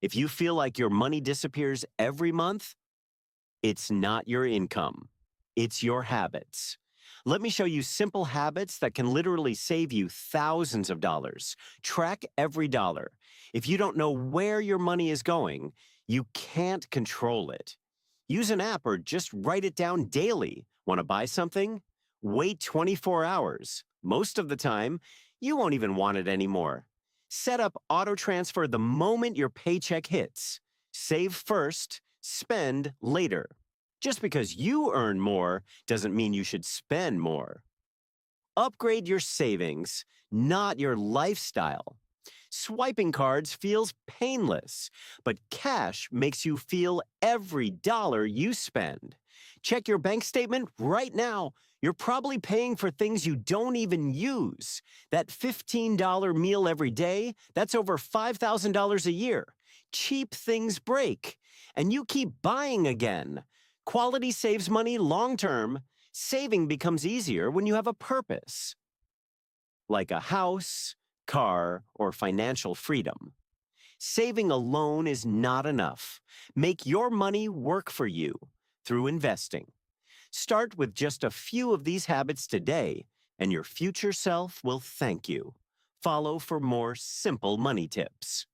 If you feel like your money disappears every month, it's not your income. It's your habits. Let me show you simple habits that can literally save you thousands of dollars. Track every dollar. If you don't know where your money is going, you can't control it. Use an app or just write it down daily. Want to buy something? Wait 24 hours. Most of the time, you won't even want it anymore. Set up auto transfer the moment your paycheck hits. Save first, spend later. Just because you earn more doesn't mean you should spend more. Upgrade your savings, not your lifestyle. Swiping cards feels painless, but cash makes you feel every dollar you spend. Check your bank statement right now. You're probably paying for things you don't even use. That $15 meal every day, that's over $5,000 a year. Cheap things break, and you keep buying again. Quality saves money long term. Saving becomes easier when you have a purpose, like a house, car, or financial freedom. Saving alone is not enough. Make your money work for you through investing. Start with just a few of these habits today, and your future self will thank you. Follow for more simple money tips.